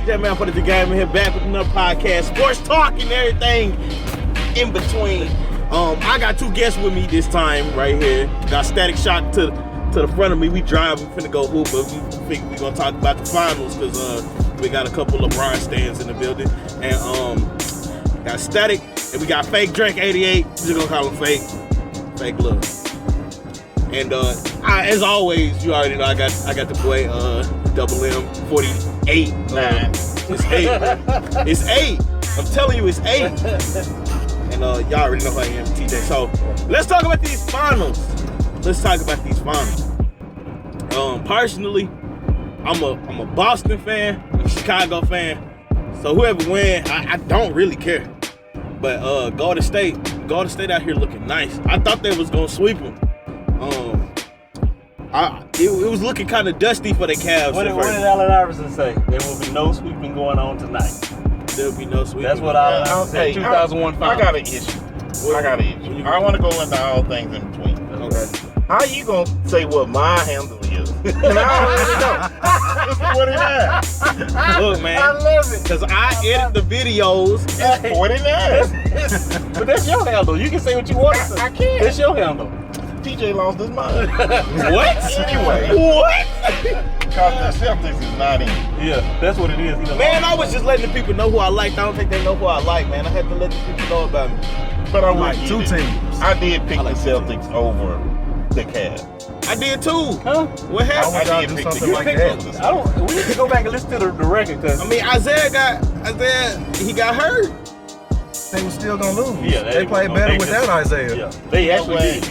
that man for the game here, back with another podcast, sports talk and everything in between. I got two guests with me this time right here. Got Static Shock to the front of me. We drive, we finna go hoop, but we figure we gonna talk about the finals because we got a couple LeBron stands in the building. And got Static and we got FakeDrake 88. We're just gonna call him Fake Love. And as always, you already know I got the boy DoubleM 48. It's 8. It's 8. I'm telling you, it's 8. And y'all already know who I am, TJ. So let's talk about these finals. Personally, I'm a Boston fan, a Chicago fan. So whoever wins, I don't really care. But Golden State out here looking nice. I thought they was gonna sweep them. It was looking kind of dusty for the Cavs. What did Allen Iverson say? There will be no sweeping going on tonight. There will be no sweeping. That's what Allen said. 2001 finals. I got an issue. I want to go into all things in between. Okay. How you gonna say what my handle is? And I already know. What it is? Look, man. I love it. Because I edit the videos. It's 49. But that's your handle. You can say what you want to say. I can't. That's your handle. TJ lost his mind. What? Anyway. What? Because the Celtics is not in. Yeah, that's what it is. Man, I was just letting the people know who I liked. I don't think they know who I like, man. I had to let the people know about me. But I like would two teams. I did pick like the Celtics over the Cavs. I did too. Huh? What happened? I did pick the Celtics. We need to go back and listen to the record because I mean, Isaiah, he got hurt. They was still gonna lose. Yeah, they played better without Isaiah. Yeah, they actually did.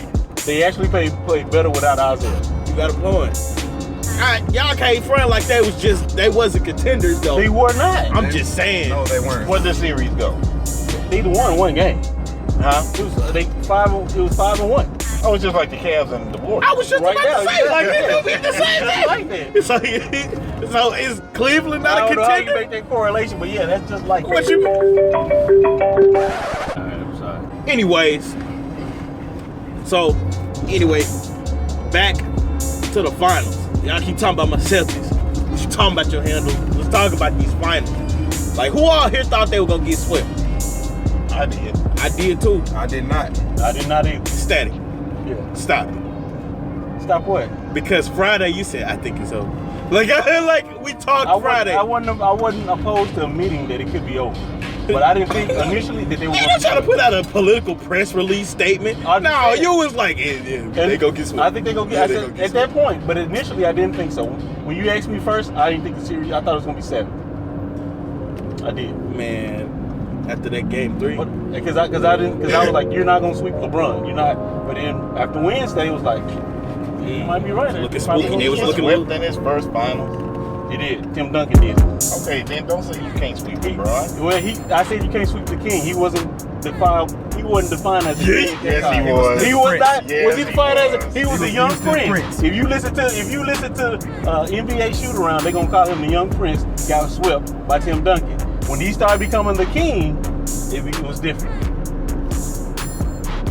They actually played better without Isaiah. You got a point. Y'all can't front like they wasn't contenders though. They were not. I'm just saying. No, they weren't. Where'd the series go? Neither one game. Huh? It was 5-1. Oh, it's just like the Cavs and the Warriors. I was just Right about now, to say, yeah. like, it don't mean the same Just like thing. that. So is Cleveland I not a don't know how you contender? make that correlation, but yeah, that's just like What you mean? Alright, I'm sorry. Anyways, back to the finals. Y'all keep talking about my Celtics. You talking about your handle. Let's talk about these finals. Like, who all here thought they were gonna get swept? I did. I did too. I did not. I did not either. Static. Yeah. Stop it. Stop what? Because Friday you said I think it's over. Like we talked Friday. I wasn't opposed to admitting that it could be over. But I didn't think initially that they were You going not trying to put out a political press release statement. No, you was like, they go get swept. I think they go get. I said at that point, but initially I didn't think so. When you asked me first, I didn't think the series. I thought it was gonna be 7. I did. Man, after that game 3. Because I was like, you're not gonna sweep LeBron. You're not. But then after Wednesday, it was like, you might be right. Looking spooky. They was looking swept in his first finals. He did. Tim Duncan did. Okay, then don't say you can't sweep LeBron. Well, I said you can't sweep the king. He wasn't defined. He wasn't defined as a king. Yes, he was. He was not. Yes, was he defined as a? He was a young the prince. prince. If you listen to NBA shoot around, they're gonna call him the young prince. Got swept by Tim Duncan. When he started becoming the king, it was different.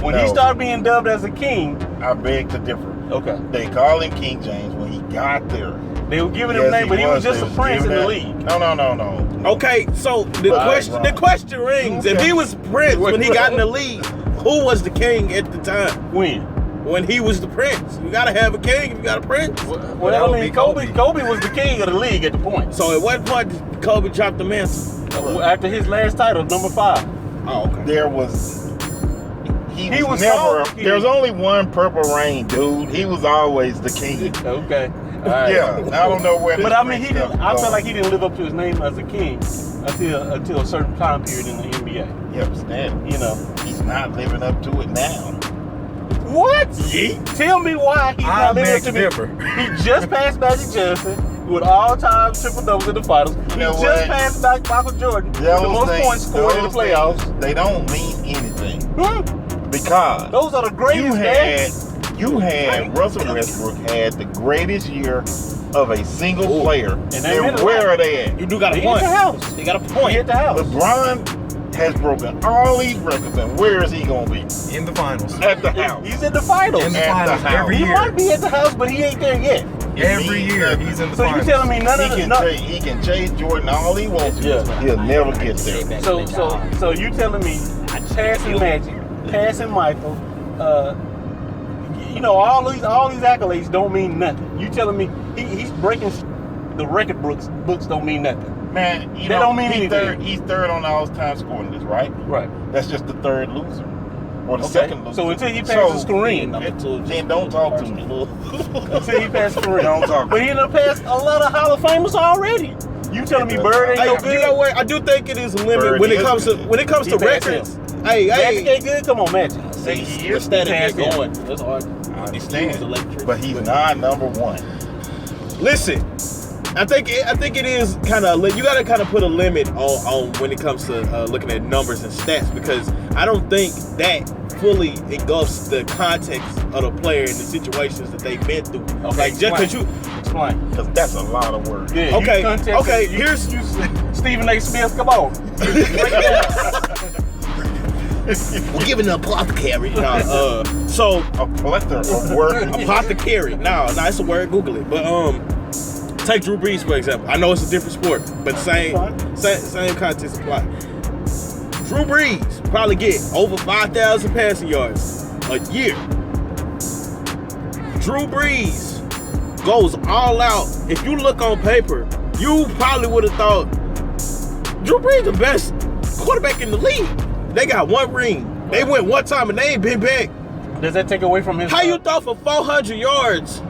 When he started being dubbed as a king, I beg to differ. okay, They called him King James when he got there. they were giving him a name, but he was just a prince in the league. No. Okay, so the question rings. If he was prince when he got in the league, who was the king at the time? When he was the prince. You gotta have a king if you got a prince. Well, I mean, Kobe was the king of the league at the point. So at what point did Kobe drop the mantle? After his last title, number 5. Oh, okay. There was. He was never. never. There was only one Purple Rain dude. He was always the king. Okay. All right. Yeah, I don't know where. But I mean, I felt like he didn't live up to his name as a king until a certain time period in the NBA. You understand? You know, He's not living up to it now. what? Tell me why he's not living up to it. He just passed Magic Johnson with all-time triple doubles in the finals. He just passed back Michael Jordan with the most points scored in the playoffs. They don't mean anything because Those are the greatest days. you had Russell Westbrook had the greatest year of a single player. And where are they at? You do got a He point. hit the house. He got a He point. hit the house. LeBron has broken all these records, and where is he going to be? In the finals. At the house. He's in the finals. In the At finals the house. every He year. might be at the house, but he ain't there yet. Every year he's in the So finals. you telling me He can chase Jordan all he wants to. Yeah. He'll never get there. So you telling me passing Magic, passing Michael, all these accolades don't mean nothing. You telling me he's breaking the record books don't mean nothing. Man, they don't mean anything. He's third on the all-time scoring list, right? Right. That's just the third loser. Or the second loser. So until he passes Kareem, then don't talk to me. Until he passes Kareem. Don't talk. But he done passed a lot of Hall of Famers already. You telling me Bird ain't no good? You know what? I do think it is a limit when it comes to records. Magic ain't good. Come on, Magic. What's that going? That's hard. I understand. But he's not number one. Listen. I think it is kind of, you got to kind of put a limit on when it comes to looking at numbers and stats, because I don't think that fully engulfs the context of the player and the situations that they've been through. Okay, like just because you explain, because that's a lot of work. Yeah, okay. Here's Stephen A. Smith. Come on. We're giving the apothecary. So a plethora of work. Apothecary. No, it's a word. Google it. But take Drew Brees, for example. I know it's a different sport, but same context apply. Drew Brees probably get over 5,000 passing yards a year. Drew Brees goes all out. If you look on paper, you probably would have thought Drew Brees the best quarterback in the league. They got one ring. They went one time and they ain't been back. Does that take away from his... How you thought for 400 yards?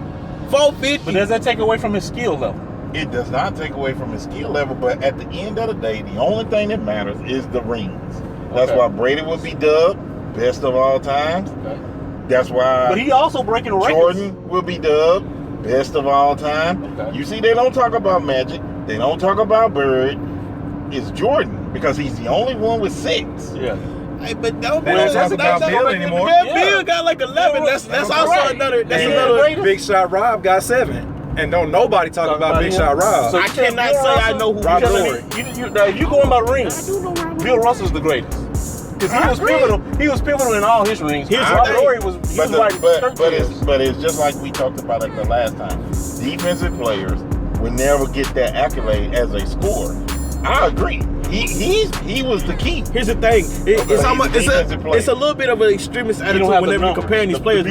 450. But does that take away from his skill level? It does not take away from his skill level, but at the end of the day, the only thing that matters is the rings. That's why Brady would be dubbed best of all time. Okay. That's why. But he also breaking records. Jordan will be dubbed best of all time. Okay. You see, they don't talk about Magic. They don't talk about Bird. It's Jordan because he's the only one with 6. Yeah. Hey, but don't talk about Bill anymore. Bill got like 11. That's also another. That's another. Big Shot Rob got 7. And don't nobody talk about Big Shot Rob. So I cannot say I know who Rob Rory. You going by rings? Bill Russell's the greatest. Because he was pivotal. He was pivotal in all his rings. Rob Rory was. But it's just like we talked about it the last time. Defensive players will never get that accolade as a scorer. I agree. He was the key. It's a little bit of an extremist attitude whenever you're comparing these players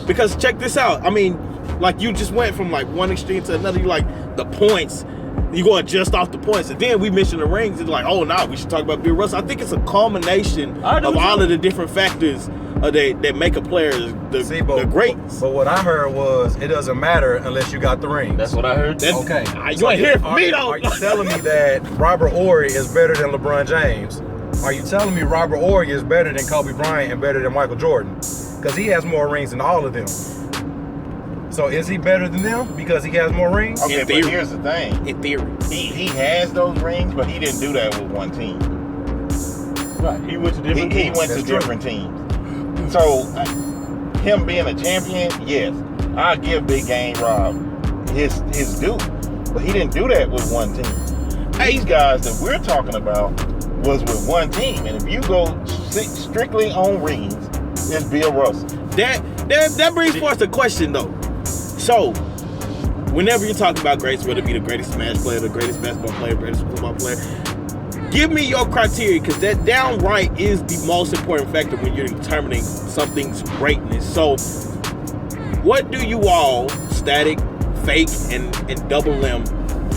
because check this out. I mean, like you just went from like one extreme to another. You like the points. You going just off the points, and then we mentioned the rings. It's like, oh, now we should talk about Bill Russell. I think it's a culmination of all of the different factors that make a player the greatest. But what I heard was it doesn't matter unless you got the rings. That's what I heard. Okay. You ain't hear from me though. Are you telling me that Robert Horry is better than LeBron James? Are you telling me Robert Horry is better than Kobe Bryant and better than Michael Jordan? Because he has more rings than all of them. So is he better than them because he has more rings? Okay, but here's the thing. In theory. He has those rings, but he didn't do that with one team. Right. He went to different teams. He went to different teams. So, him being a champion, yes, I give Big Game Rob his due. But he didn't do that with one team. These guys that we're talking about was with one team. And if you go strictly on rings, it's Bill Russell. That brings forth the question though. So, whenever you're talking about greats, whether it be the greatest Smash player, the greatest basketball player, greatest football player, give me your criteria, because that downright is the most important factor when you're determining something's greatness. So, what do you all, Static, Fake, and DoubleM,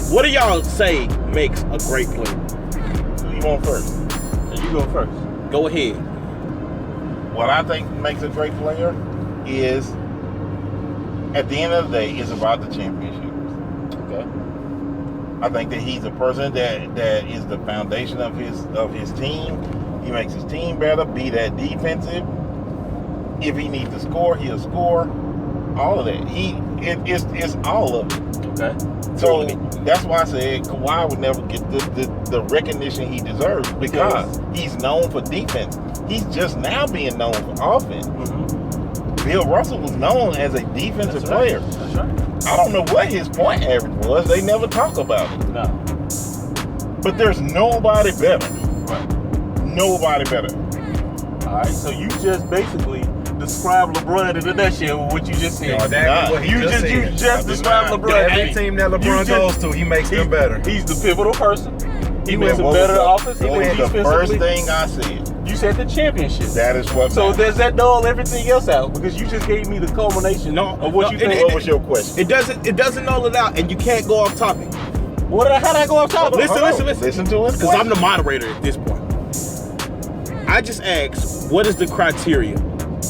what do y'all say makes a great player? You want first? You go first. Go ahead. What I think makes a great player is, at the end of the day, it's about the championships. Okay. I think that he's a person that is the foundation of his team. He makes his team better, be that defensive. If he needs to score, he'll score. All of that. It's all of it. Okay. So that's why I said Kawhi would never get the recognition he deserves, because he's known for defense. He's just now being known for offense. Mm-hmm. Bill Russell was known as a defensive player. That's right. I don't know what his point average was. They never talk about it. No. But there's nobody better. Right. Nobody better. All right. So you just basically describe LeBron in a nutshell with what you just said. You just described LeBron. Every team that LeBron goes to, he makes them better. He's the pivotal person. He makes them better offense. He makes the first thing I said. You said the championship. That is what. So does that null everything else out? Because you just gave me the culmination of what you think. What was your question? It doesn't null it out, and you can't go off topic. How did I go off topic? Listen to it. Because I'm the moderator at this point. I just asked, what is the criteria?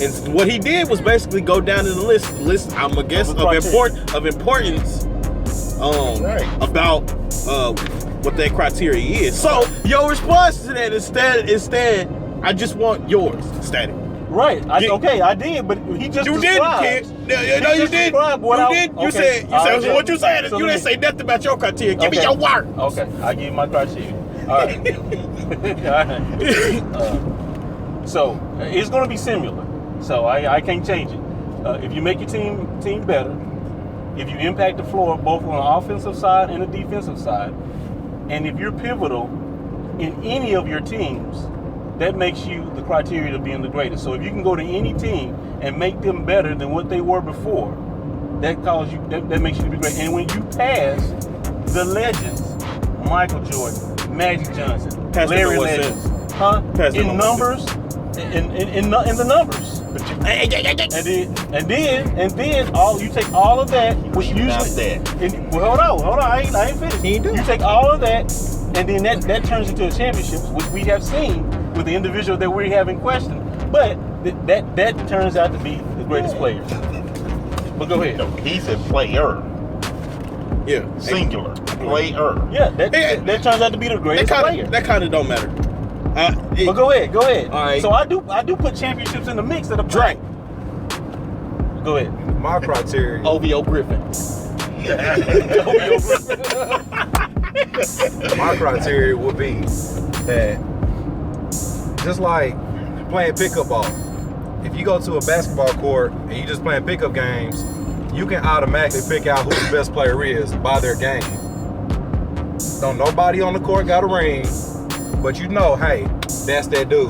And what he did was basically go down in the list. I'm a guess of importance. About what that criteria is. So your response to that instead, I just want yours, Static. Right. I did, but he just you described. Didn't, kid. No, you did. You said what you said. You didn't say nothing about your criteria. Give me your work. Okay, I give you my criteria. All right. So it's going to be similar. So I can't change it. If you make your team better, if you impact the floor both on the offensive side and the defensive side, and if you're pivotal in any of your teams, that makes you the criteria to being the greatest. So if you can go to any team and make them better than what they were before, that makes you to be great. And when you pass the legends, Michael Jordan, Magic Johnson, Larry Legends, in numbers, in the numbers. And then all you take all of that, which usually hold on, I ain't finished. You take all of that, and then that turns into a championship, which we have seen with the individual that we have in question. But that turns out to be the greatest player. But go ahead. No, he said player. Yeah. Singular. Player. Yeah, that turns out to be the greatest player. That kind of don't matter. But go ahead. All right. So I do put championships in the mix of the Drake. Go ahead. My criteria. OVO Griffin. My criteria would be that just like playing pickup ball. If you go to a basketball court and you just playing pickup games, you can automatically pick out who the best player is by their game. Don't nobody on the court got a ring, but you know, hey, that's that dude.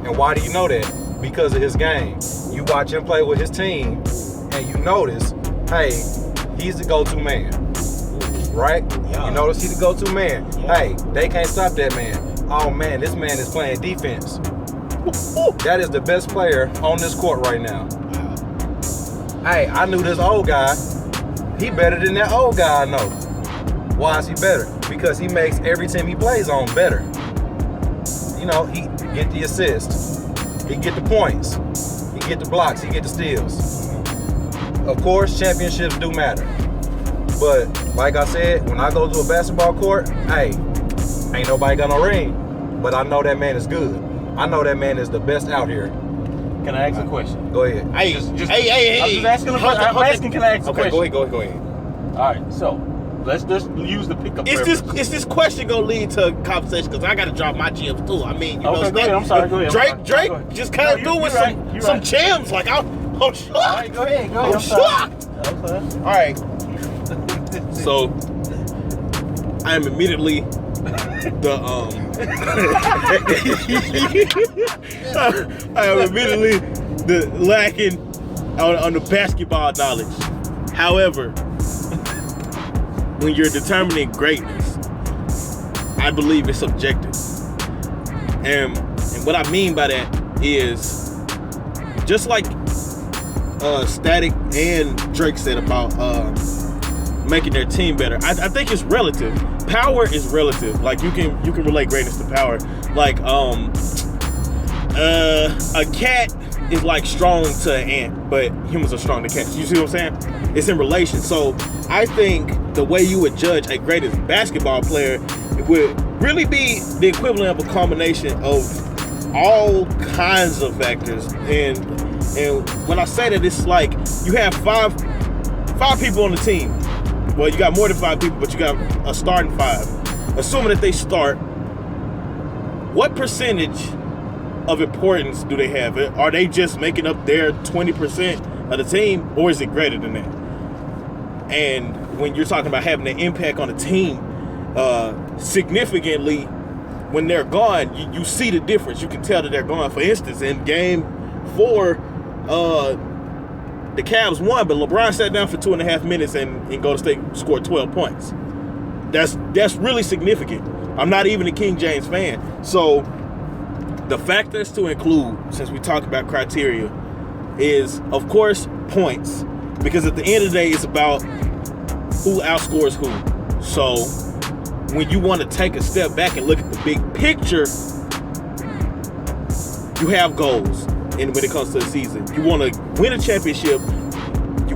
And why do you know that? Because of his game. You watch him play with his team, and you notice, hey, he's the go-to man, right? Yeah. You notice he's the go-to man. Yeah. Hey, they can't stop that man. Oh man, this man is playing defense. That is the best player on this court right now. Hey, I knew this old guy. He better than that old guy I know. Why is he better? Because he makes every team he plays on better. You know, he get the assists, he get the points, he get the blocks, he get the steals. Of course, championships do matter. But like I said, when I go to a basketball court, hey, ain't nobody got no ring, but I know that man is good. I know that man is the best out here. Can I ask a question? Go ahead. Hey, I'm just asking a question. I'm asking, can I ask a question? Okay, go ahead. All right, so let's just use the pickup. Is this question gonna lead to a conversation? Because I gotta drop my gems too. I mean, you know, go ahead. I'm sorry. Go ahead. Drake just kind of threw with some gems. Like I'm shocked. All right, go ahead. I'm shocked. All right. So I am immediately lacking on the basketball knowledge. However, when you're determining greatness, I believe it's subjective. And what I mean by that is, just like Static and Drake said about making their team better, I think it's relative. Power is relative. Like you can relate greatness to power. Like a cat is like strong to an ant, but humans are strong to cats. You see what I'm saying? It's in relation. So I think the way you would judge a greatest basketball player would really be the equivalent of a combination of all kinds of factors. And when I say that, it's like you have five people on the team. Well, you got more than 5 people, but you got a starting 5. Assuming that they start, what percentage of importance do they have? Are they just making up their 20% of the team, or is it greater than that? And when you're talking about having an impact on a team significantly, when they're gone, you see the difference. You can tell that they're gone. For instance, in game 4 the Cavs won, but LeBron sat down for 2.5 minutes and Golden State scored 12 points. That's really significant. I'm not even a King James fan. So the factors to include, since we talk about criteria, is, of course, points. Because at the end of the day, it's about who outscores who. So when you want to take a step back and look at the big picture, you have goals. And when it comes to the season, you want to win a championship.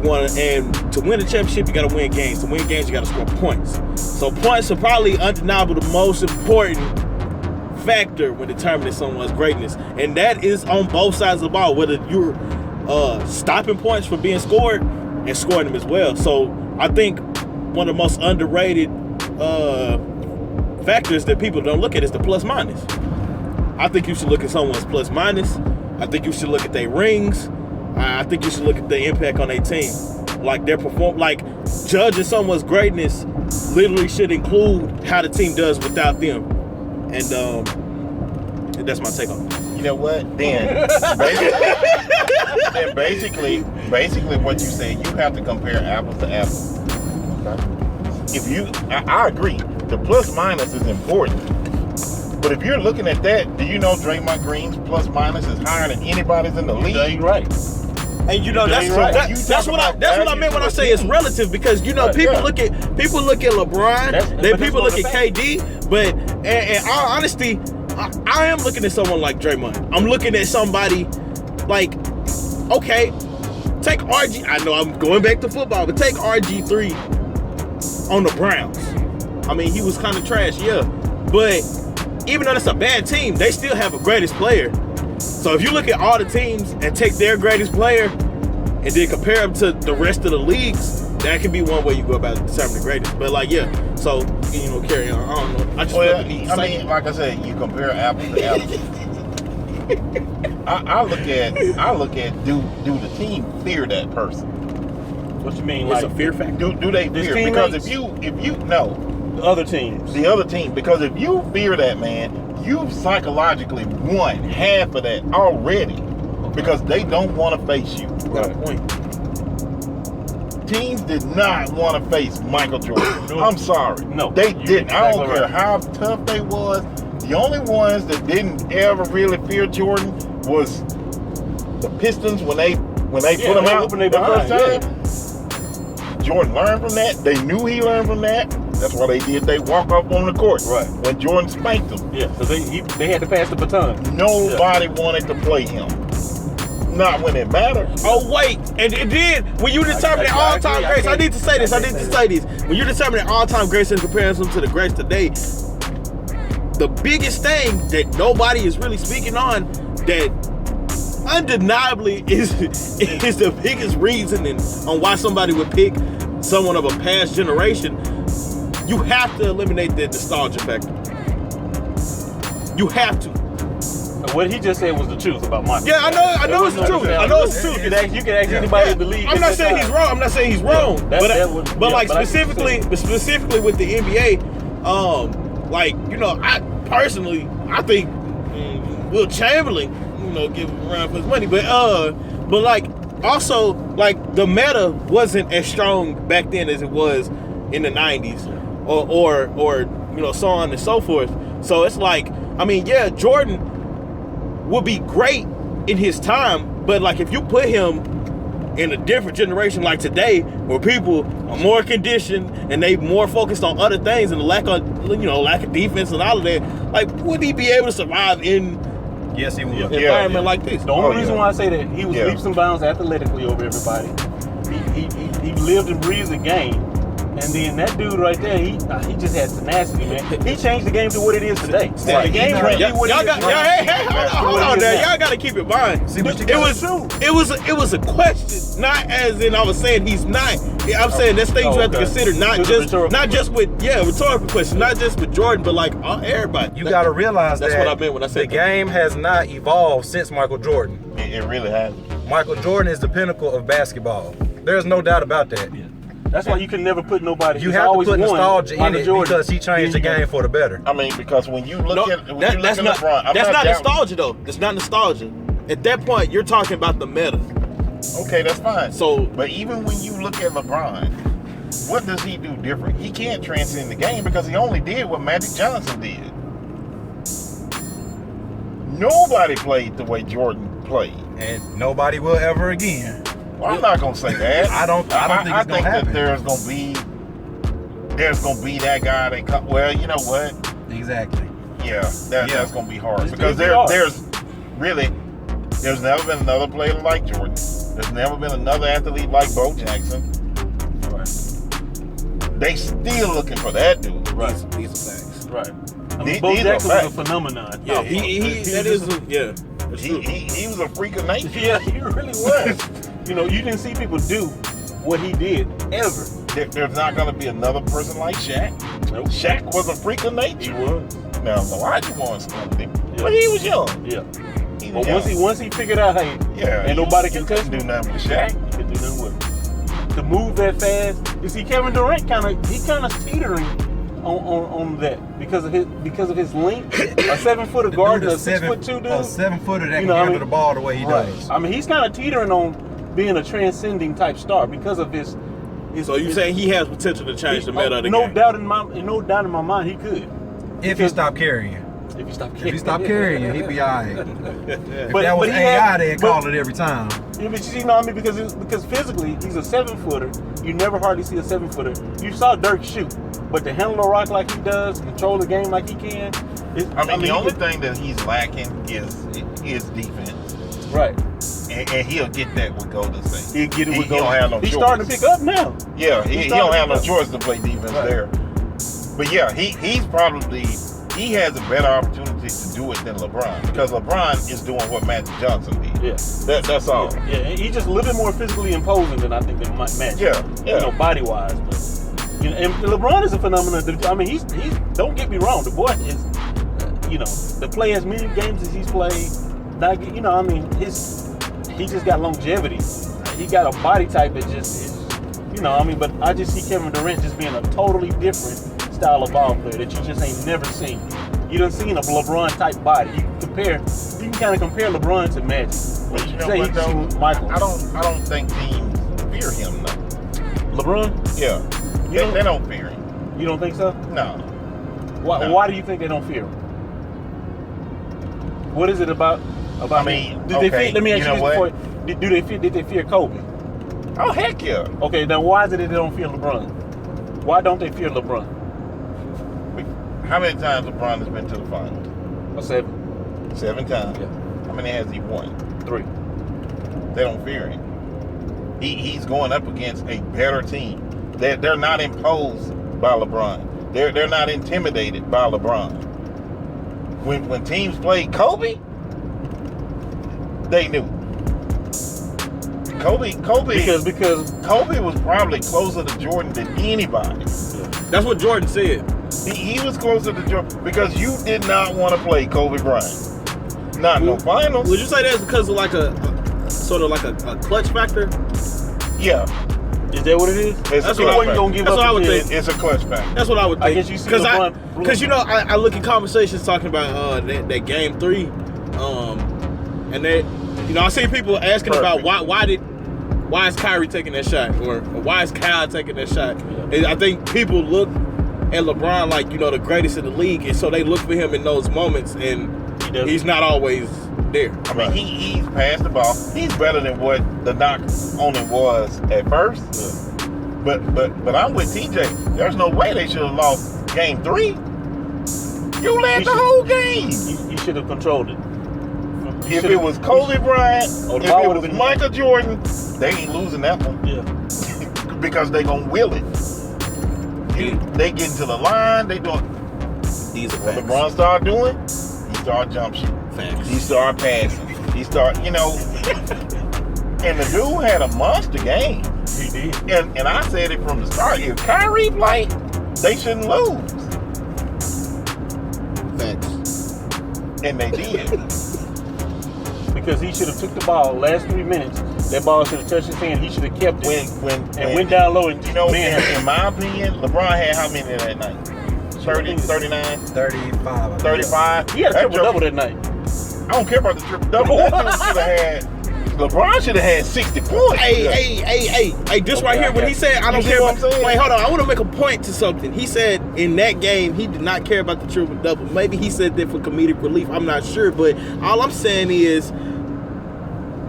And to win a championship, you got to win games. To win games, you got to score points. So points are probably undeniable the most important factor when determining someone's greatness, and that is on both sides of the ball. Whether you're stopping points from being scored and scoring them as well. So I think one of the most underrated factors that people don't look at is the plus minus. I think you should look at someone's plus minus. I think you should look at their rings. I think you should look at the impact on their team. Like their judging someone's greatness literally should include how the team does without them. And that's my take on it. You know what? Then basically what you said, you have to compare apples to apples. Okay? I agree, the plus minus is important. But if you're looking at that, do you know Draymond Green's plus minus is higher than anybody's in the league? That ain't right. And you know that's what I meant when I say it's relative, because you know people look at LeBron, people look at KD, but in all honesty, I am looking at someone like Draymond. I'm looking at somebody like, okay, take RG. I know I'm going back to football, but take RG3 on the Browns. I mean, he was kind of trash, yeah, but even though it's a bad team, they still have a greatest player. So if you look at all the teams and take their greatest player and then compare them to the rest of the leagues, that can be one way you go about determining the greatest. But like, yeah, so carry on. I don't know. I just felt the need to say. Like I said, you compare apples to apples. I look at do the team fear that person? What you mean? It's like a fear factor. Do they fear? Because if you know the other teams, because if you fear that man, you've psychologically won half of that already, because they don't want to face you. Got a point. Teams did not want to face Michael Jordan. No. I'm sorry. No, they didn't. I don't care right. how tough they was. The only ones that didn't ever really fear Jordan was the Pistons when they put him out the first time. Yeah. Jordan learned from that. They knew he learned from that. That's why they did. They walk off on the court. Right. When Jordan spanked them. Yeah. So they had to pass the baton. Nobody wanted to play him. Not when it mattered. Oh wait, and it did. When you determine the all-time greats, I need to say this. When you determine the all-time greats in comparison to the greats today, the biggest thing that nobody is really speaking on, that undeniably is the biggest reason on why somebody would pick someone of a past generation, you have to eliminate the nostalgia factor. You have to. What he just said was the truth about Michael. Yeah, I know it's the truth. I know it's the truth. You can ask anybody in the league. I'm not saying he's wrong. But specifically with the NBA, I personally, I think Will Chamberlain, give him a run for his money. But also the meta wasn't as strong back then as it was in the 90s, or so on and so forth. So it's Jordan would be great in his time, but if you put him in a different generation like today, where people are more conditioned and they more focused on other things and lack of defense and all of that, would he be able to survive in Yes, he would. an environment like this? The only reason why I say that, he was leaps and bounds athletically over everybody. He lived and breathed the game. And then that dude right there, he just had tenacity, man. He changed the game to what it is today. Right. The game Right. Hold on there. Y'all got to keep in mind. See what you It was a question, not as in I was saying he's not. I'm saying that's things you have to consider, not just with rhetorical questions, not just with Jordan, but everybody. You got to realize that's that what I meant when I said the game has not evolved since Michael Jordan. It really hasn't. Michael Jordan is the pinnacle of basketball. There's no doubt about that. Yeah. That's why you can never put nobody. You have to put nostalgia in it because he changed the game for the better. I mean, because when you look at that's not nostalgia though. That's not nostalgia. At that point, you're talking about the meta. Okay, that's fine. So, but even when you look at LeBron, what does he do different? He can't transcend the game because he only did what Magic Johnson did. Nobody played the way Jordan played, and nobody will ever again. Well, I'm not gonna say that. I don't think it's gonna happen. That there's gonna be that guy that come. Well, you know what? Exactly. Yeah, that's gonna be hard It's because gonna be hard. there's never been another player like Jordan. There's never been another athlete like Bo Jackson. Right. They still looking for that dude. Right. these are facts. Right. I These mean, Bo are Jackson was a facts. phenomenon. Yeah, that is that's true. He was a freak of nature. Yeah, he really was. You know, you didn't see people do what he did ever. There's not going to be another person like Shaq. Nope. Shaq was a freak of He nature. was. Now, Olajuwon schooled him, Yeah. but he was young. Yeah. He But was young. once he figured out, hey, ain't nobody can touch do me, nothing with Shaq. he could do nothing with him. To move that fast, you see, Kevin Durant kind of teetering on that because of his length. A 7-footer guard, a 6'2" dude. A 7-footer that You can know, handle the ball the way he Right. does. I mean, he's kind of teetering on being a transcending type star because of his. So you saying he has potential to change the meta of the no game? doubt in my mind, he could. If he stopped carrying. If he stopped If he stopped carrying, he'd be all right. If that was he AI, they'd call it every time. Yeah, but you know what I mean? Because physically, he's a 7-footer. You never hardly see a 7-footer. You saw Dirk shoot, but to handle a rock like he does, control the game like he can. The only thing that he's lacking is defense. Right. And he'll get that with Golden State. He'll get it with He don't have no He's choice. starting to pick up now. Yeah, he don't have no choice to play defense Right. there. But yeah, he has a better opportunity to do it than LeBron because LeBron is doing what Magic Johnson did. Yeah. That's all. Yeah, and he's just a little bit more physically imposing than I think that might match. Yeah. You know, body wise, but you know, and LeBron is a phenomenon. I mean, he's don't get me wrong, the boy is, you know, to play as many games as he's played. Not, you know, I mean, he just got longevity. He got a body type that just is, you know, I mean, but I just see Kevin Durant just being a totally different style of ball player that you just ain't never seen. You done seen a LeBron type body. You can kind of compare LeBron to Magic. But you know Say what you though? see Michael. I don't think teams fear him though. LeBron? Yeah. They don't fear him. You don't think so? No. Why? No. Why do you think they don't fear him? What is it about? I mean, did they fear? Let me ask you you know this what? before. Did they fear Kobe? Oh heck yeah. Okay, now why is it that they don't fear LeBron? Why don't they fear LeBron? How many times LeBron has been to the finals? Or 7? 7 times. Yeah. How many has he won? 3. They don't fear him. He's going up against a better team. They're not imposed by LeBron. They're not intimidated by LeBron. When teams played Kobe, they knew. Kobe Because Kobe was probably closer to Jordan than anybody. That's what Jordan said. He was closer to Jordan because you did not want to play Kobe Bryant. Not no finals. Would you say that's because of like a sort of like a clutch factor? Yeah. is that what it is? It's That's a what clutch I factor. That's what I would think. It's a clutch factor. That's what I would think. I guess you see because LeBron- you know I look at conversations talking about that game 3, and they, you know, I see people asking Perfect. about why is Kyrie taking that shot or why is Kyle taking that shot? And I think people look at LeBron like, you know, the greatest in the league, and so they look for him in those moments, and he's not always there. I mean, he's passed the ball. He's better than what the knock on him was at first. But I'm with TJ. There's no way they should have lost game 3. You led the whole game. You should have controlled it. If it was Kobe Bryant, Oh, if the ball it would've was been- Michael Jordan, they ain't losing that one Yeah. because they gonna will it. They get into the line. They doing. These are What facts. LeBron started doing, he started jump shooting. Facts. He started passing. He started, you know. And the dude had a monster game. He did. And I said it from the start. If Kyrie played, they shouldn't lose. Facts. And they did. Because he should have took the ball last 3 minutes. That ball should have touched his hand. He should have kept it. When Went down low and you know, man. in my opinion, LeBron had how many that night? 30, 39, 35. 35. He had a triple double that night. I don't care about the triple double. That dude should have had LeBron should have had 60 points. Hey, this right here, when he said, I don't care about, wait, hold on, I want to make a point to something. He said in that game, he did not care about the triple-double. Maybe he said that for comedic relief, I'm not sure, but all I'm saying is,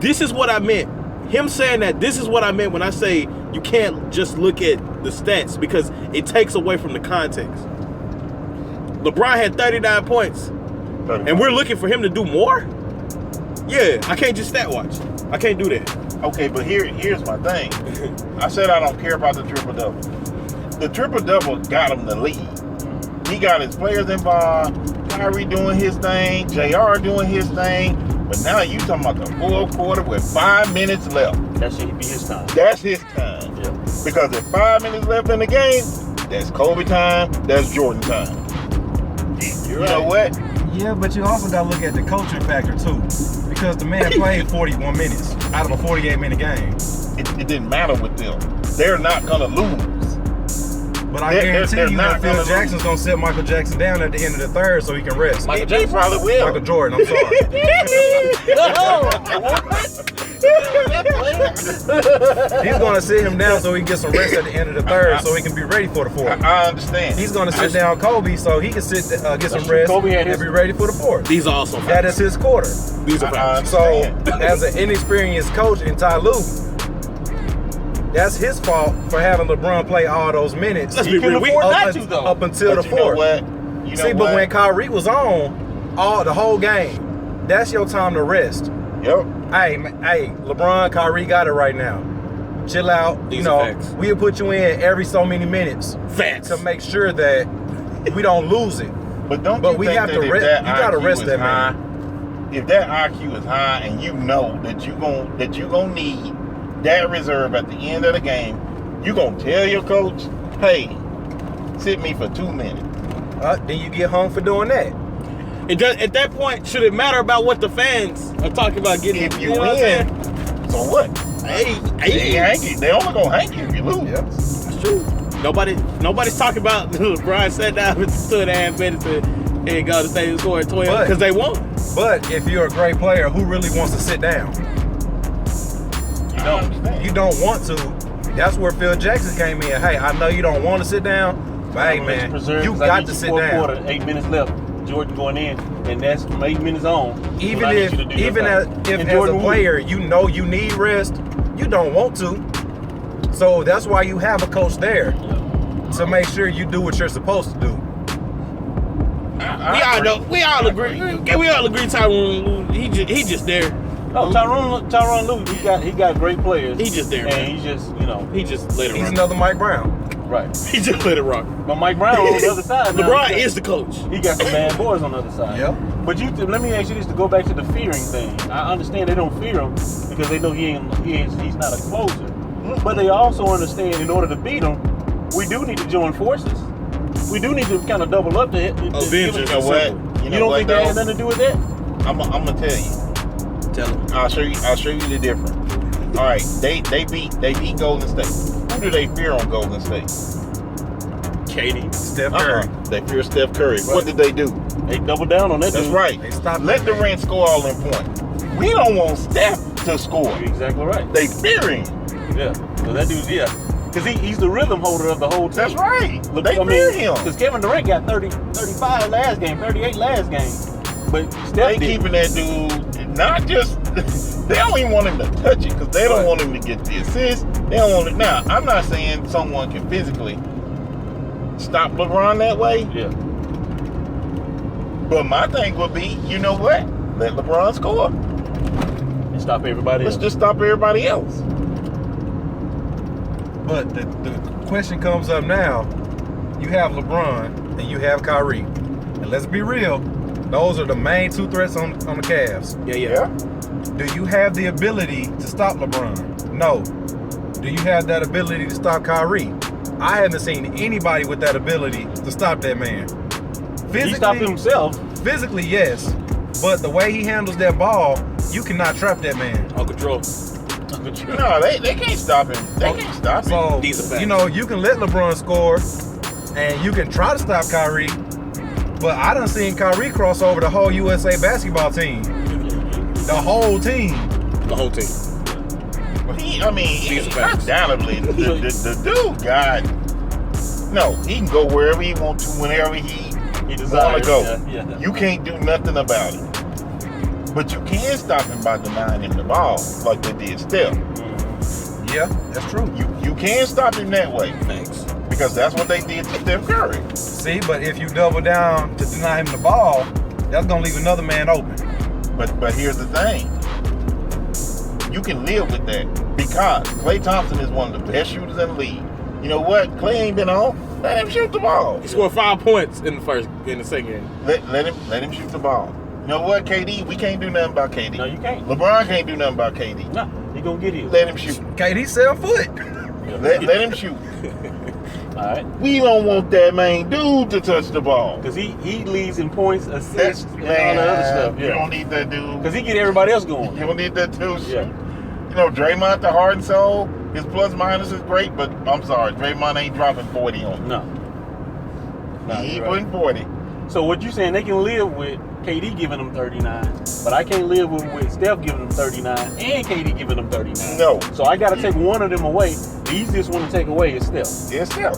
this is what I meant. Him saying that, this is what I meant when I say you can't just look at the stats because it takes away from the context. LeBron had 39 points, and we're looking for him to do more? Yeah, I can't just stat watch. I can't do that. Okay, but here's my thing. I said I don't care about the triple-double. The triple-double got him the lead. He got his players involved, Kyrie doing his thing, JR doing his thing, but now you talking about the fourth quarter with 5 minutes left. That should be his time. That's his time. Yeah. Because if 5 minutes left in the game, that's Kobe time, that's Jordan time. You know what? Yeah, but you also got to look at the coaching factor too, because the man played 41 minutes out of a 48-minute game. It didn't matter with them. They're not gonna lose. But I guarantee you that Phil Jackson's gonna sit Michael Jackson down at the end of the third so he can rest. He probably will. Michael Jordan, I'm sorry. He's gonna sit him down so he can get some rest at the end of the third so he can be ready for the fourth. I understand. He's gonna sit down Kobe so he can sit get some rest and be ready for the fourth. These are also facts. That is his quarter. These are facts. So as an inexperienced coach in Ty Lue, that's his fault for having LeBron play all those minutes. Let's be real. Up until the fourth. See, but when Kyrie was on the whole game, that's your time to rest. Yep. Hey, LeBron, Kyrie got it right now. Chill out. These are facts. We'll put you in every so many minutes. Facts. To make sure that we don't lose it. But don't But you we think have that to rest. You gotta rest that man. If that IQ is high and you know that you gonna need that reserve at the end of the game, you gonna tell your coach, hey, sit me for 2 minutes. Then you get hung for doing that. At that point, should it matter about what the fans are talking about getting? If you win, so what? Hey, they only gonna hang you if you lose. Yep. That's true. Nobody's talking about LeBron sat down with 2.5 minutes and Golden State scored 12 because they won. But if you're a great player, who really wants to sit down? You don't want to. That's where Phil Jackson came in. Hey, I know you don't want to sit down, but hey man, you got to sit down. Quarter, 8 minutes left. Jordan going in, and that's from 8 minutes on. Even as a player, you know you need rest, you don't want to. So that's why you have a coach there to make sure you do what you're supposed to do. We all agree. Tyrone, he just there. Oh, Tyronn Lue, he got great players. He just there, and man. he just let it rock. He's another Mike Brown. Right. He just let it rock. But Mike Brown on the other side. LeBron is the coach. He got some bad boys on the other side. Yeah. But let me ask you this to go back to the fearing thing. I understand they don't fear him because they know he's not a closer. But they also understand in order to beat him, we do need to join forces. We do need to kind of double up to it. Avengers. You know what? You don't think that has nothing to do with that? I'm gonna tell you. Tell him. I'll show you the difference. All right, they beat Golden State. Who do they fear on Golden State? KD. Steph Curry. They fear Steph Curry. Right. What did they do? They double down on that. That's dude. right. They stopped Let Durant score all in points. We don't want Steph to score. You're exactly right. They fear him. Yeah. So that dude's because he's the rhythm holder of the whole team. That's right. They fear him. Because Kevin Durant got 35 last game, 38 last game. But Steph keeping that dude, not just, they don't even want him to touch it because they don't want him to get the assist. They don't want it. Now, I'm not saying someone can physically stop LeBron that way. Yeah. But my thing would be, you know what? Let LeBron score. And stop everybody else. Let's just stop everybody else. But the question comes up now. You have LeBron and you have Kyrie. And let's be real, those are the main two threats on the Cavs. Yeah. Do you have the ability to stop LeBron? No. Do you have that ability to stop Kyrie? I haven't seen anybody with that ability to stop that man. Physically, he stopped himself. Physically, yes. But the way he handles that ball, you cannot trap that man. Uncle Control. No, they can't stop him. They can't stop him. So, These are facts. you can let LeBron score, and you can try to stop Kyrie, but I done seen Kyrie cross over the whole USA basketball team. The whole team. The whole team. undoubtedly, the dude got. No, he can go wherever he wants to, whenever he want to go. Yeah. You can't do nothing about it. But you can stop him by denying him the ball, like they did Steph. Yeah, that's true. You can stop him that way. Thanks. Because that's what they did to Steph Curry. See, but if you double down to deny him the ball, that's gonna leave another man open. But here's the thing. You can live with that because Klay Thompson is one of the best shooters in the league. You know what? Klay ain't been on. Let him shoot the ball. He scored 5 points in the second game. Let him shoot the ball. You know what, KD? We can't do nothing about KD. No, you can't. LeBron can't do nothing about KD. No, he gonna get you. Let him shoot. KD 7 foot. Let him shoot. All right. We don't want that main dude to touch the ball. Because he leads in points, assists, and all Man, the other stuff. You Yeah. don't need that dude. Because he get everybody else going. You don't need that dude. Yeah. You know, Draymond, the heart and soul, his plus minus is great, but I'm sorry, Draymond ain't dropping 40 on him. No. He ain't you're right. putting 40. So what you saying? They can live with KD giving them 39, but I can't live with Steph giving them 39 and KD giving them 39. No. So I got to take one of them away. The easiest one to take away is Steph. It's Steph.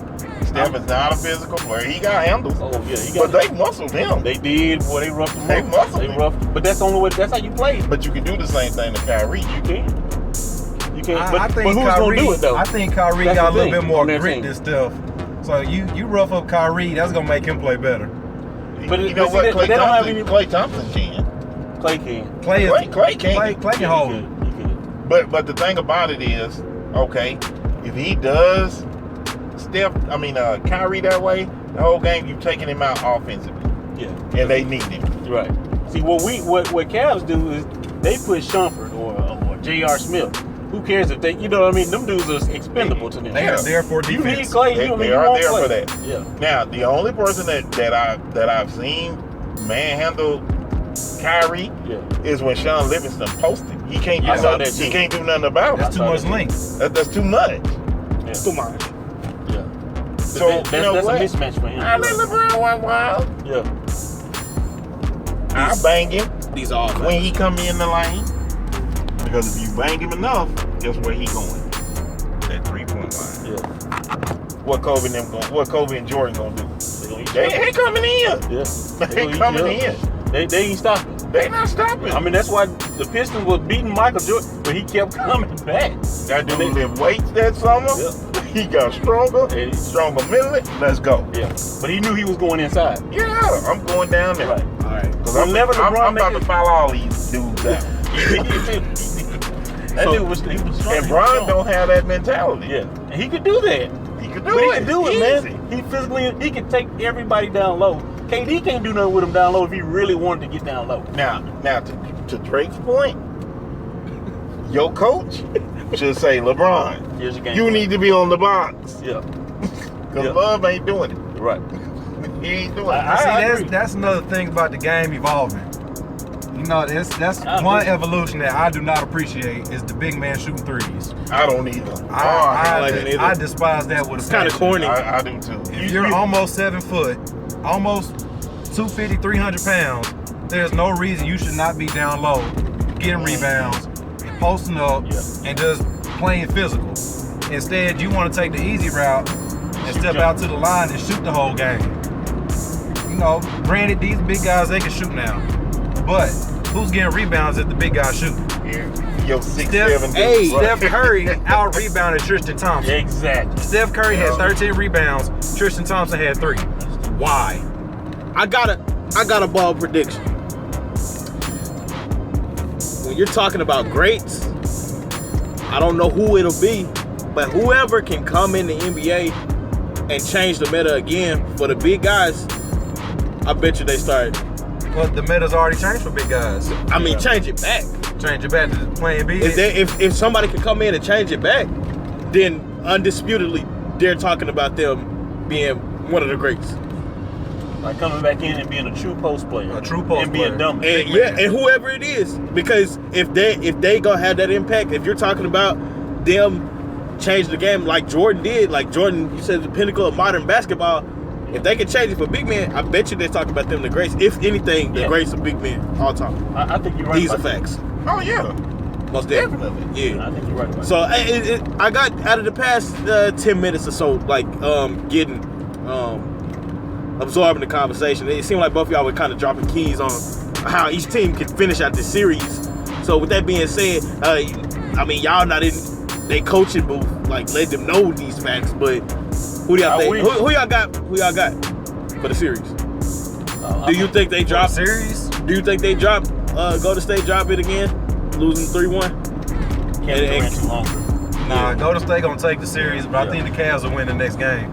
Steph is not a physical player. He got handles. Oh yeah, he got. But they muscled him. They did. Boy, they roughed him They up. muscled They him. roughed. But that's the only way. That's how you play. But you can do the same thing to Kyrie. You can. You can. I But think who's Kyrie, gonna do it though? I think Kyrie That's got a the little thing bit more on their grit team. than Steph. So you rough up Kyrie, that's gonna make him play better. But you know see, what? they don't have any. Klay Thompson can. Clay can. Clay can. Clay can hold him. You can. But the thing about it is, okay, if he does Kyrie that way, the whole game you've taken him out offensively. Yeah. And they need him. Right. See, what Cavs do is they put Shumpert or J.R. Smith. Who cares if they, you know what I mean? Them dudes are expendable to them. They are there for You need defense. Clay. They you are won't there play. for that. Yeah. Now, the only person that I've seen manhandle Kyrie is when Sean Livingston posted. He can't do I saw nothing. that too. He can't do nothing about it. That's too much length. That's too much. Yeah. Too much. Yeah. So that's you know a what? mismatch for him. I let LeBron run wild. Yeah. I bang him These are all when he come in the lane. Because if you bang him enough, guess where he going? That 3-point line. Yeah. What Kobe and Jordan gonna do? They They ain't coming in. Yeah. They ain't coming in. They ain't stopping. They not stopping. I mean, that's why the Pistons was beating Michael Jordan, but he kept coming back. That dude lift weights that summer. Yeah. He got stronger. And Stronger mentally. Let's go. Yeah. But he knew he was going inside. Yeah, I'm going down there. Right. All right. Cause Whenever I'm LeBron about make to foul all these dudes out. That dude was strong. And Bron don't have that mentality. Yeah. And he could do that. He could do But it. he can do it, Easy. man. He physically, he can take everybody down low. KD can't do nothing with him down low if he really wanted to get down low. Now to Drake's point, your coach should say, LeBron, Here's your game. you need to be on the box. Yeah. Because Yeah. Love ain't doing it. Right. He ain't doing it. I agree. That's another thing about the game evolving. You know, that's I one agree. evolution that I do not appreciate is the big man shooting threes. I don't either. I despise that with It's a kind of passion. corny. I do too. If you're almost 7 foot, almost 250, 300 pounds, there's no reason you should not be down low, getting rebounds, and posting up, and just playing physical. Instead, you want to take the easy route and step out to the line and shoot the whole game. You know, granted, these big guys, they can shoot now. But who's getting rebounds if the big guy shooting? Yo, 6'7" Hey, Steph Curry out-rebounded Tristan Thompson. Exactly. Steph Curry had 13 rebounds. Tristan Thompson had 3. Why? I got a ball prediction. When you're talking about greats, I don't know who it'll be, but whoever can come in the NBA and change the meta again for the big guys, I bet you they start. Well, the meta's already changed for big guys. I mean, change it back. Change it back to playing big. If somebody can come in and change it back, then undisputedly they're talking about them being one of the greats. Like coming back in and being a true post player. A true post and being player. dumb. And and whoever it is, because if they gonna have that impact, if you're talking about them change the game like Jordan did, like Jordan, you said the pinnacle of modern basketball. If they can change it for big men, I bet you they're talking about them the greats. If anything, the greats of big men all time. I think you're right. These are facts. Oh, yeah. Most definitely. Yeah. I think you're right about So I got out of the past 10 minutes or so, like getting absorbing the conversation. It seemed like both of y'all were kind of dropping keys on how each team could finish out this series. So with that being said, I mean y'all not in they coaching booth, like let them know these facts. But who do y'all think? Who y'all got? Who y'all got for the series? Do you think they drop series? Do you think they drop? Golden State drop it again, losing 3-1. Kevin Durant too hungry. Nah, Golden State gonna take the series, but I think the Cavs will win the next game.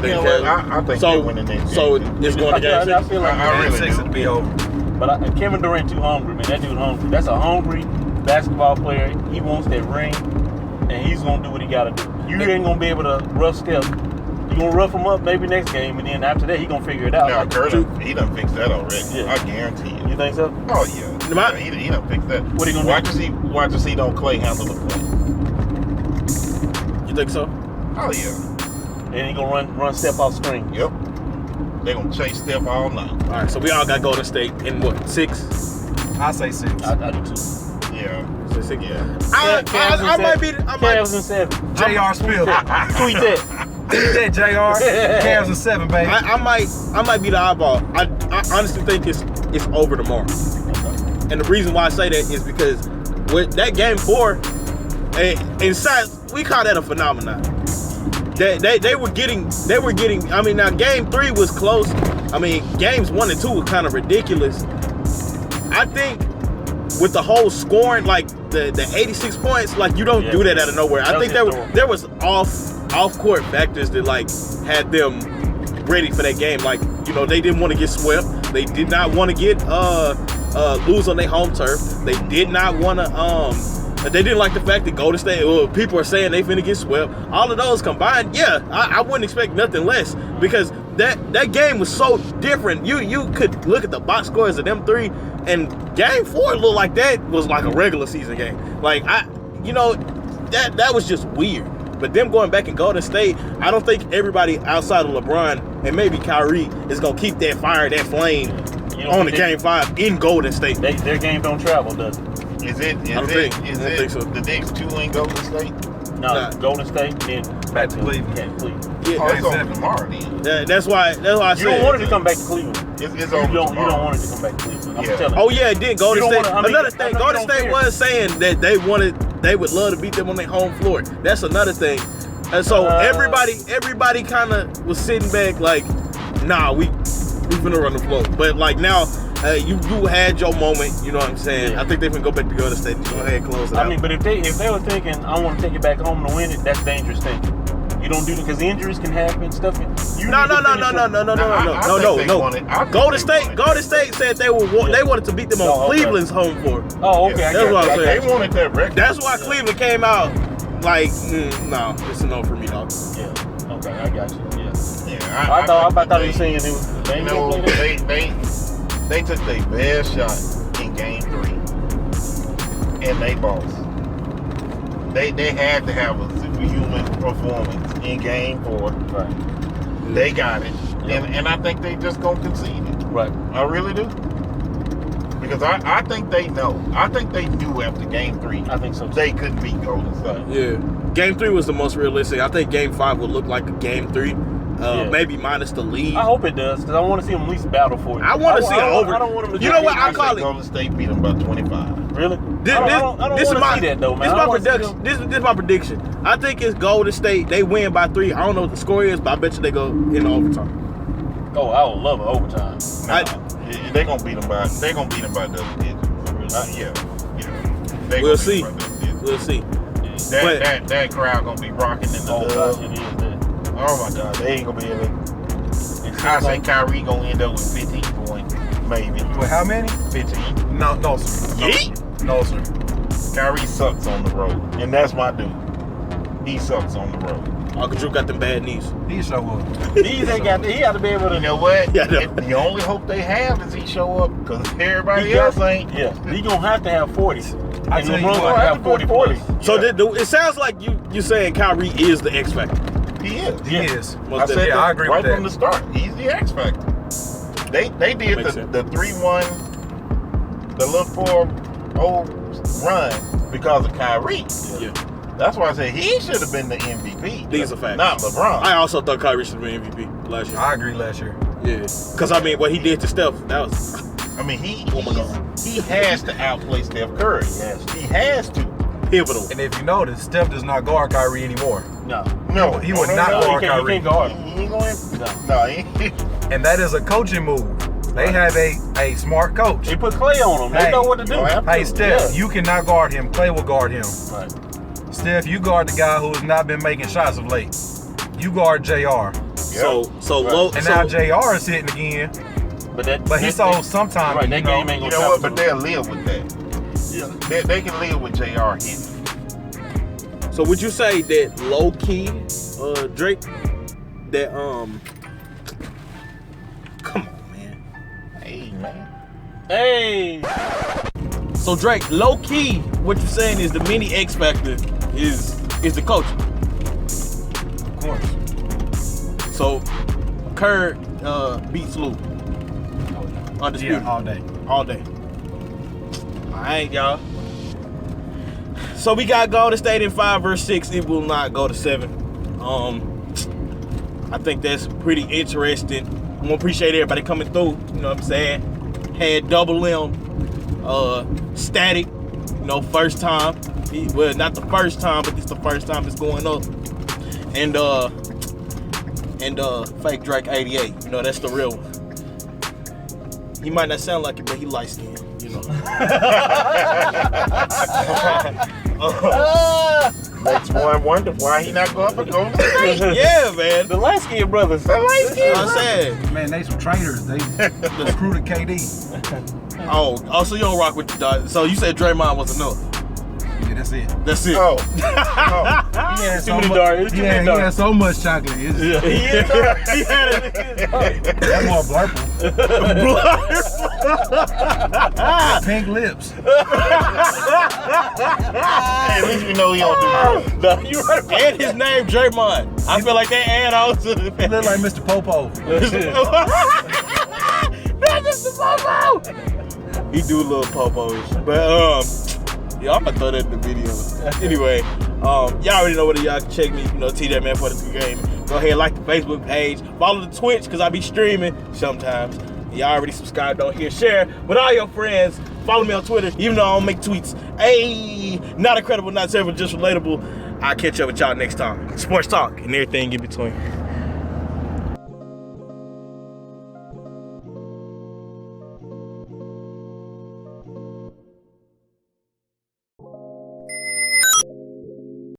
I think they'll win the next game. So it's going to game 6? I feel like I really 6 do. will be over. But Kevin Durant too hungry, man. That dude hungry. That's a hungry basketball player. He wants that ring, and he's gonna do what he gotta do. You ain't gonna be able to rough Steph. You gonna rough him up maybe next game, and then after that he gonna figure it out. Now, Curtis, he done fixed that already. Yeah. I guarantee you. You think so? Oh yeah. He done fixed that. What he gonna do? Watch to see don't Clay handle the point. You think so? Oh yeah. And he gonna run Steph off screen. Yep. They gonna chase Steph all night. All right, so we all got Golden State in what, 6? I say 6. I do too. Yeah. So 6. Yeah. I might be. Cavs and 7. JR Spill. Tweet that. Tweet that, JR. Cavs and 7, baby. I might be the oddball. I honestly think it's over tomorrow. And the reason why I say that is because with that game 4, in science, we call that a phenomenon. They were getting. I mean, now game 3 was close. I mean, games 1 and 2 were kind of ridiculous. I think with the whole scoring, like the 86 points, like you don't do that out of nowhere. I think there was off court factors that like had them ready for that game. Like, you know, they didn't want to get swept. They did not want to get lose on their home turf. They did not want to they didn't like the fact that Golden State, people are saying they finna get swept. All of those combined, yeah, I wouldn't expect nothing less, because that game was so different. You could look at the box scores of them 3, and game 4 looked like that was like a regular season game. Like that was just weird. But them going back in Golden State, I don't think everybody outside of LeBron and maybe Kyrie is gonna keep that fire, that flame on the game 5 in Golden State. Their game don't travel, does it? Is it I don't think so. the next 2 in Golden State? No, Golden State, then back to Cleveland. Yeah, Oh, it's on tomorrow then. that's why I said You don't want it to come back to Cleveland. It's You on don't tomorrow. want it to come back to Cleveland. I'm Yeah. telling you. Oh yeah, it did. Golden You don't State. wanna- I mean, Another I thing, know Golden you don't State care. was saying that they would love to beat them on their home floor. That's another thing. And so everybody kind of was sitting back like, nah, we finna run the floor. But like now, you had your moment. You know what I'm saying? Yeah. I think they can go back to Golden State and go ahead and close it out. I mean, but if they were thinking, I want to take it back home to win it, that's dangerous thinking. You don't do that because injuries can happen, stuff. No. Golden State said they wanted to beat them on Cleveland's home floor. Oh, okay. That's what I'm saying. They wanted that record. That's why Cleveland came out like, no, it's a no for me, dog. Yeah. Okay, I got you. Yeah. Yeah, I thought you were saying it was. They ain't gonna play that. they took their best shot in game 3, and they lost. They had to have a superhuman performance in game 4. Right. They got it, Yep. and I think they just gonna concede it. Right. I really do, because I think they know. I think they knew after game 3 I think so. they couldn't beat Golden State. Yeah. Game 3 was the most realistic. I think game 5 would look like a game 3. Yeah. Maybe minus the lead. I hope it does, because I want to see them at least battle for it. I want to see an over. I don't want them to. You know what? I I call say it. Golden State beat them by 25. Really? This I don't is want to my see that though, man. This is I my don't wanna see prediction. This is my prediction. I think it's Golden State. They win by 3. I don't know what the score is, but I bet you they go in overtime. them- Oh, I would love an overtime. They're gonna beat them by. They're gonna beat them by double digits. Yeah. They We'll gonna beat see. them by double digits. We'll see. That crowd gonna be rocking in the Oh gosh, dub. it is that. Oh my God, they ain't gonna be able. I say Kyrie gonna end up with 15 points, maybe. With how many? 15. No, sir. Yeet. No, sir. Kyrie sucks on the road, and that's my dude. He sucks on the road. Uncle Drew got them bad knees. He show up. These ain't got. He got to be able to. You know what? Yeah, I know. The only hope they have is he show up, because everybody He else got- ain't. Yeah, he gonna have to have 40. I And tell you LeBron's what, gonna have 40 plus. So it sounds like you saying Kyrie is the X factor. He is. He Yeah. is. I said yeah, that I agree right with that. from the start. He's the X factor. They did Makes sense. the 3-1, the little 4-0 run because of Kyrie. Yeah. That's why I said he should have been the MVP. These are facts. Not LeBron. I also thought Kyrie should have been MVP last year. I agree last year. Yeah. Because, I mean, what he did to Steph, that was... I mean, he God. has to outplay Steph Curry. He has to. Pivotal. And if you notice, Steph does not guard Kyrie anymore. No. No, He would not guard You Kyrie. can't guard. He ain't going. No. He And that is a coaching move. They have a smart coach. They put Clay on him. They Hey. know what to do. Hey, Steph, Yeah. you cannot guard him. Clay will guard him. Right. Steph, you guard the guy who has not been making shots of late. You guard JR. So Right. low... And so, now JR is hitting again. But He saw sometime. Right, that game ain't You gonna know what? stop But they'll live with that. Yeah. They can live with JR hitting. So would you say that low key, Drake, that come on, man. Hey, man. Hey. So Drake, low key, what you're saying is the mini X factor is the coaching. Of course. So Kerr beats Lou. Undisputed. Yeah, all day. All day. Alright, y'all. So we got Golden State in 5 versus 6. It will not go to 7. I think that's pretty interesting. I want to appreciate everybody coming through. You know what I'm saying? Had DoubleM, Static, you know, first time. Well, not the first time, but it's the first time it's going up. And FakeDrake 88. You know, that's the real one. He might not sound like it, but he light skinned, you know. Makes one wonder why he not going for Golden State. Yeah, man. The light skinned brothers. The light skin. I said. Man, they some traitors. They recruited KD. Oh, so you don't rock with the dog. So you said Draymond was enough. Yeah, that's it. That's it. Oh. He had Too many dark. It's too many he dark. had so much chocolate. It's, He had it. That's more blurple. Pink lips. Hey, at least we know he don't do that. No, you right. And his name Draymond. I feel like they add on to the He look like Mr. Popo. He do little popos. But yeah, I'm gonna throw that in the video. Anyway, y'all already know where y'all can check me, you know, TDatman43 Game. Go ahead, like the Facebook page, follow the Twitch, cause I be streaming sometimes. Y'all already subscribed on here, share with all your friends. Follow me on Twitter, even though I don't make tweets. Hey, not incredible, not terrible, just relatable. I'll catch up with y'all next time. Sports talk and everything in between.